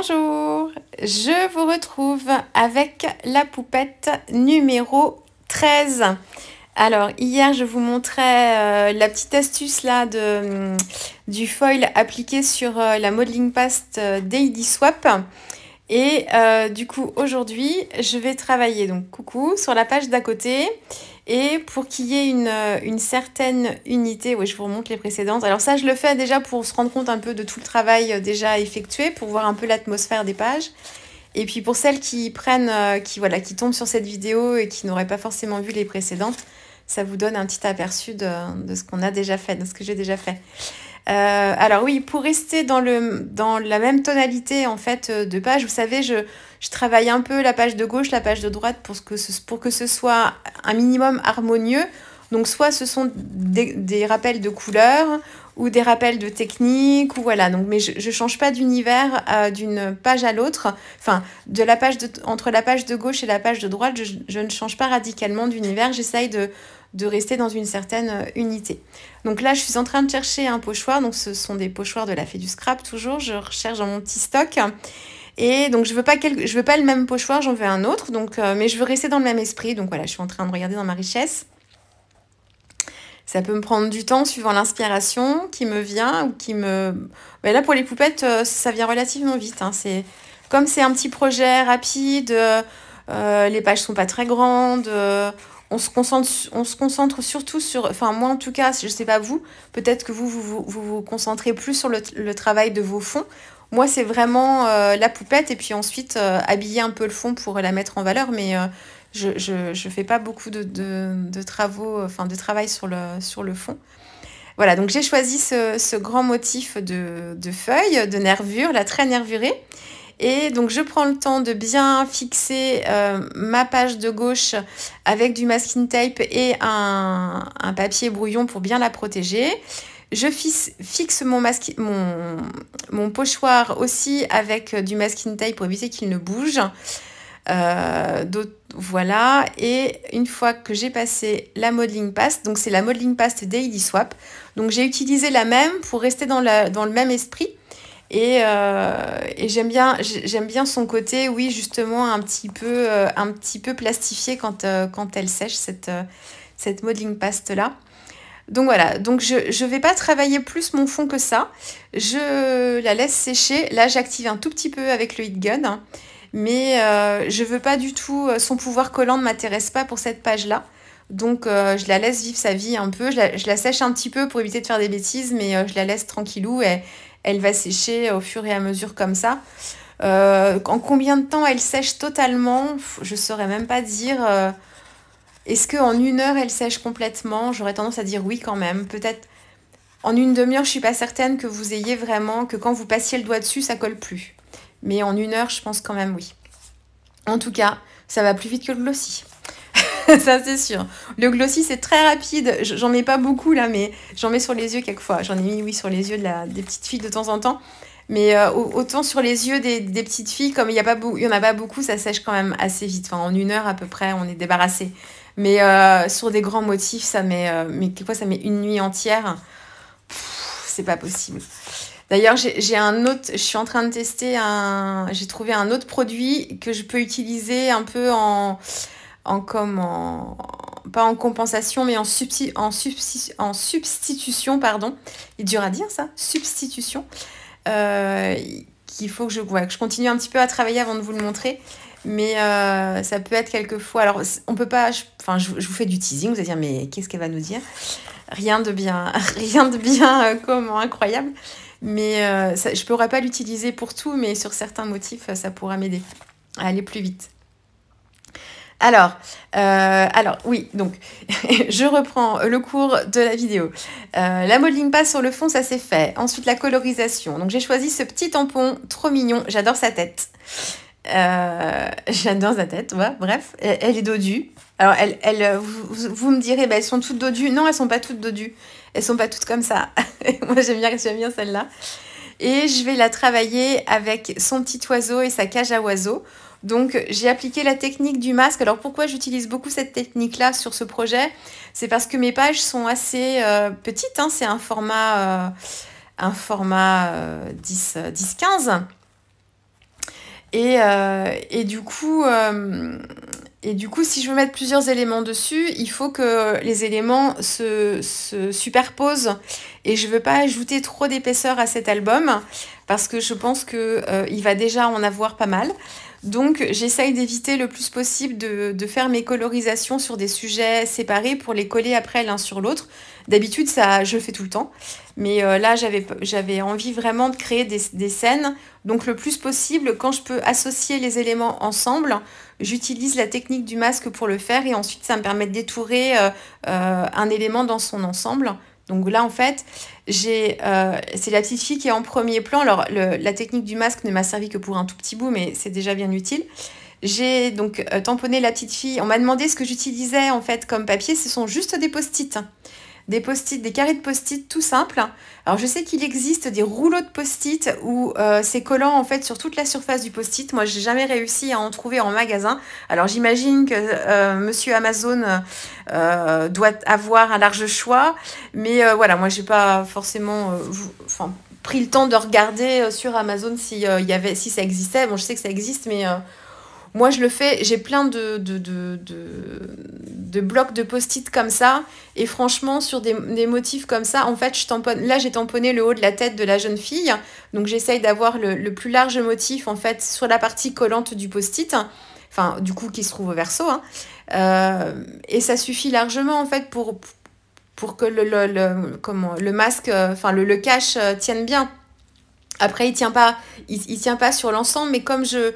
Bonjour, je vous retrouve avec la poupette numéro 13. Alors hier je vous montrais la petite astuce là du foil appliqué sur la modeling paste Daily Swap. Et du coup aujourd'hui je vais travailler, donc coucou, sur la page d'à côté. Et pour qu'il y ait une certaine unité, oui je vous remonte les précédentes. Alors ça je le fais déjà pour se rendre compte un peu de tout le travail déjà effectué, pour voir un peu l'atmosphère des pages. Et puis pour celles qui prennent, qui tombent sur cette vidéo et qui n'auraient pas forcément vu les précédentes, ça vous donne un petit aperçu de ce qu'on a déjà fait, de ce que j'ai déjà fait. Alors oui, pour rester dans la même tonalité en fait de page, vous savez, je travaille un peu la page de gauche, la page de droite pour que ce soit un minimum harmonieux. Donc soit ce sont des rappels de couleurs ou des rappels de technique, ou voilà. Donc, mais je change pas d'univers d'une page à l'autre. Enfin, entre la page de gauche et la page de droite, je ne change pas radicalement d'univers. J'essaye de rester dans une certaine unité. Donc là, je suis en train de chercher un pochoir. Donc ce sont des pochoirs de la Fée du Scrap, toujours. Je recherche dans mon petit stock. Et donc je veux pas le même pochoir, j'en veux un autre. Donc, mais je veux rester dans le même esprit. Donc voilà, je suis en train de regarder dans ma richesse. Ça peut me prendre du temps suivant l'inspiration qui me vient ou qui me... Mais là, pour les poupettes, ça vient relativement vite. Hein. Comme c'est un petit projet rapide, les pages sont pas très grandes, on se concentre surtout sur... Enfin, moi, en tout cas, je sais pas vous, peut-être que vous concentrez plus sur le travail de vos fonds. Moi, c'est vraiment la poupette et puis ensuite habiller un peu le fond pour la mettre en valeur, mais... Je fais pas beaucoup de travaux, enfin de travail sur le fond. Voilà, donc j'ai choisi ce grand motif de feuilles, de nervures, la très nervurée. Et donc je prends le temps de bien fixer ma page de gauche avec du masking tape et un papier brouillon pour bien la protéger. Je fixe mon pochoir aussi avec du masking tape pour éviter qu'il ne bouge. Voilà, et une fois que j'ai passé la modeling paste, donc c'est la modeling paste Daily Swap, donc j'ai utilisé la même pour rester dans le même esprit. Et j'aime bien son côté, oui, justement un petit peu plastifié quand elle sèche, cette modeling paste là. Donc voilà, donc je vais pas travailler plus mon fond que ça, je la laisse sécher. Là j'active un tout petit peu avec le heat gun, hein. Mais je veux pas du tout, son pouvoir collant ne m'intéresse pas pour cette page-là. Donc je la laisse vivre sa vie un peu, je la sèche un petit peu pour éviter de faire des bêtises, mais je la laisse tranquillou et elle va sécher au fur et à mesure comme ça. En combien de temps elle sèche totalement, je saurais même pas dire. Est-ce qu'en 1 heure elle sèche complètement? J'aurais tendance à dire oui quand même. Peut-être en une demi-heure, je suis pas certaine que vous ayez vraiment, que quand vous passiez le doigt dessus, ça colle plus. Mais en 1 heure, je pense quand même oui. En tout cas, ça va plus vite que le glossy. Ça, c'est sûr. Le glossy, c'est très rapide. J'en mets pas beaucoup, là, mais j'en mets sur les yeux quelquefois. J'en ai mis, oui, sur les yeux des petites filles de temps en temps. Mais autant sur les yeux des petites filles, comme il y en a pas beaucoup, ça sèche quand même assez vite. Enfin, en 1 heure, à peu près, on est débarrassé. Mais sur des grands motifs, mais quelquefois, ça met une nuit entière. C'est pas possible. D'ailleurs, j'ai un autre, je suis en train de tester j'ai trouvé un autre produit que je peux utiliser un peu pas en compensation, mais en substitution, pardon. Il est dur à dire ça, substitution. Qu'il faut que je continue un petit peu à travailler avant de vous le montrer. Mais ça peut être quelquefois... Alors, on peut pas... je vous fais du teasing, vous allez dire, mais qu'est-ce qu'elle va nous dire? Rien de bien comment incroyable. Mais je ne pourrais pas l'utiliser pour tout, mais sur certains motifs, ça pourra m'aider à aller plus vite. Alors oui, donc je reprends le cours de la vidéo. La modeling paste sur le fond, ça c'est fait. Ensuite, la colorisation. Donc j'ai choisi ce petit tampon trop mignon. J'adore sa tête. J'adore sa tête, ouais, bref. Elle est dodue. Alors, vous me direz, bah, elles sont toutes dodues. Non, elles sont pas toutes dodues. Elles sont pas toutes comme ça. Moi, j'aime bien celle-là. Et je vais la travailler avec son petit oiseau et sa cage à oiseaux. Donc, j'ai appliqué la technique du masque. Alors, pourquoi j'utilise beaucoup cette technique-là sur ce projet? C'est parce que mes pages sont assez petites, hein. C'est un format 10-15. Et du coup, si je veux mettre plusieurs éléments dessus, il faut que les éléments se superposent. Et je veux pas ajouter trop d'épaisseur à cet album parce que je pense que il va déjà en avoir pas mal. Donc j'essaye d'éviter le plus possible de faire mes colorisations sur des sujets séparés pour les coller après l'un sur l'autre. D'habitude, ça, je le fais tout le temps. Mais là, j'avais envie vraiment de créer des scènes. Donc le plus possible, quand je peux associer les éléments ensemble, j'utilise la technique du masque pour le faire. Et ensuite, ça me permet de détourer un élément dans son ensemble. Donc là, en fait, c'est la petite fille qui est en premier plan. Alors, la technique du masque ne m'a servi que pour un tout petit bout, mais c'est déjà bien utile. J'ai donc tamponné la petite fille. On m'a demandé ce que j'utilisais en fait comme papier. Ce sont juste des post-it. Des post-it, des carrés de post-it tout simples. Alors je sais qu'il existe des rouleaux de post-it où c'est collant en fait sur toute la surface du post-it. Moi, j'ai jamais réussi à en trouver en magasin. Alors j'imagine que Monsieur Amazon doit avoir un large choix, mais voilà, moi j'ai pas forcément pris le temps de regarder sur Amazon si ça existait. Bon, je sais que ça existe, mais moi, je le fais, j'ai plein de blocs de post-it comme ça. Et franchement, sur des motifs comme ça, en fait, je tamponne. Là, j'ai tamponné le haut de la tête de la jeune fille. Donc, j'essaye d'avoir le plus large motif, en fait, sur la partie collante du post-it. Enfin, du coup, qui se trouve au verso. Hein. Et ça suffit largement, en fait, pour que le masque, le cache tienne bien. Après, il tient pas sur l'ensemble, mais comme je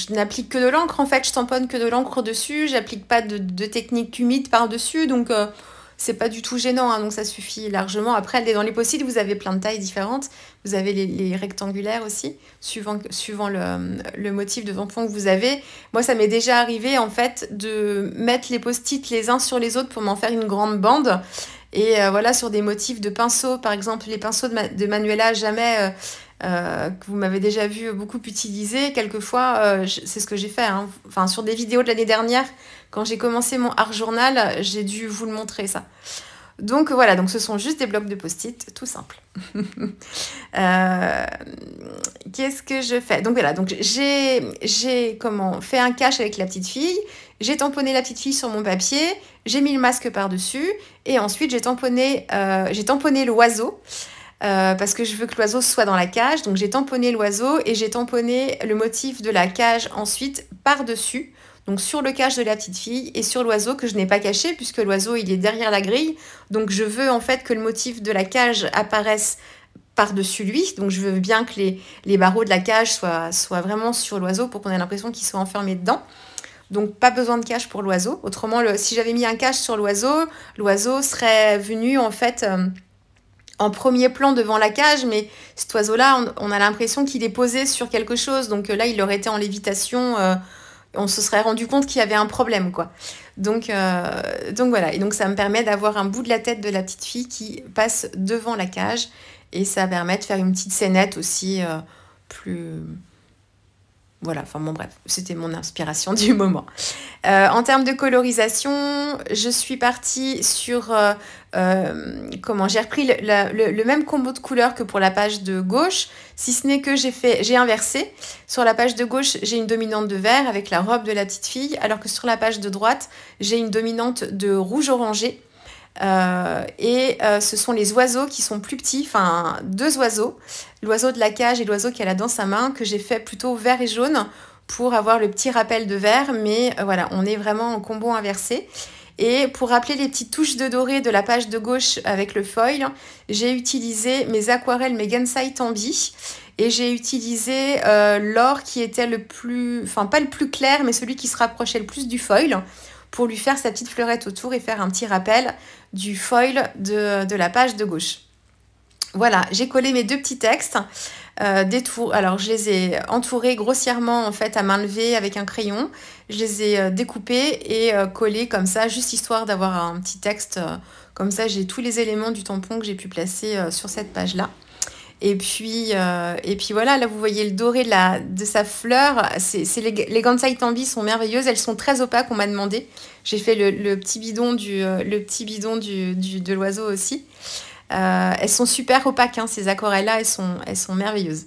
n'applique que de l'encre, en fait, je tamponne que de l'encre dessus, j'applique pas de technique humide par-dessus, donc c'est pas du tout gênant, hein, donc ça suffit largement. Après, dans les post-it, vous avez plein de tailles différentes, vous avez les rectangulaires aussi, suivant le motif de tampon que vous avez. Moi, ça m'est déjà arrivé, en fait, de mettre les post-it les uns sur les autres pour m'en faire une grande bande. Et voilà, sur des motifs de pinceaux, par exemple les pinceaux de Manuela Jamais, que vous m'avez déjà vu beaucoup utiliser, quelquefois, c'est ce que j'ai fait. Hein. Enfin, sur des vidéos de l'année dernière, quand j'ai commencé mon art journal, j'ai dû vous le montrer ça. Donc voilà, donc ce sont juste des blocs de post-it, tout simple. Qu'est-ce que je fais? Donc voilà, donc j'ai fait un cache avec la petite fille, j'ai tamponné la petite fille sur mon papier, j'ai mis le masque par-dessus, et ensuite j'ai tamponné l'oiseau, parce que je veux que l'oiseau soit dans la cage. Donc j'ai tamponné l'oiseau et j'ai tamponné le motif de la cage ensuite par-dessus. Donc sur le cache de la petite fille et sur l'oiseau que je n'ai pas caché puisque l'oiseau il est derrière la grille. Donc je veux en fait que le motif de la cage apparaisse par-dessus lui. Donc je veux bien que les barreaux de la cage soient vraiment sur l'oiseau pour qu'on ait l'impression qu'il soit enfermé dedans. Donc pas besoin de cache pour l'oiseau. Autrement, si j'avais mis un cache sur l'oiseau serait venu en fait en premier plan devant la cage, mais cet oiseau-là, on a l'impression qu'il est posé sur quelque chose. Donc là, il aurait été en lévitation. On se serait rendu compte qu'il y avait un problème, quoi. Donc voilà. Et donc ça me permet d'avoir un bout de la tête de la petite fille qui passe devant la cage. Et ça permet de faire une petite scénette aussi plus... Voilà, enfin bon bref, c'était mon inspiration du moment. En termes de colorisation, je suis partie sur... j'ai repris le même combo de couleurs que pour la page de gauche, si ce n'est que j'ai inversé. Sur la page de gauche, j'ai une dominante de vert avec la robe de la petite fille, alors que sur la page de droite, j'ai une dominante de rouge orangé. Ce sont les oiseaux qui sont plus petits, enfin 2 oiseaux, l'oiseau de la cage et l'oiseau qu'elle a dans sa main, que j'ai fait plutôt vert et jaune pour avoir le petit rappel de vert, mais voilà, on est vraiment en combo inversé. Et pour rappeler les petites touches de doré de la page de gauche avec le foil, j'ai utilisé mes aquarelles, mes Gansai Tambi, et j'ai utilisé l'or qui était le plus, enfin pas le plus clair, mais celui qui se rapprochait le plus du foil, pour lui faire sa petite fleurette autour et faire un petit rappel du foil de la page de gauche. Voilà, j'ai collé mes 2 petits textes. Alors, je les ai entourés grossièrement en fait à main levée avec un crayon. Je les ai découpés et collés comme ça, juste histoire d'avoir un petit texte. Comme ça, j'ai tous les éléments du tampon que j'ai pu placer sur cette page-là. Et puis voilà, là vous voyez le doré de sa fleur. Les Gansai Tambi sont merveilleuses, elles sont très opaques, on m'a demandé. J'ai fait le petit bidon de l'oiseau aussi. Elles sont super opaques, hein, ces aquarelles-là, elles sont merveilleuses.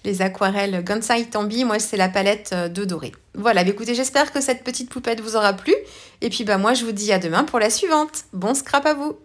Les aquarelles Gansai Tambi, moi c'est la palette de doré. Voilà, bah, écoutez, j'espère que cette petite poupette vous aura plu. Et puis bah moi je vous dis à demain pour la suivante. Bon scrap à vous!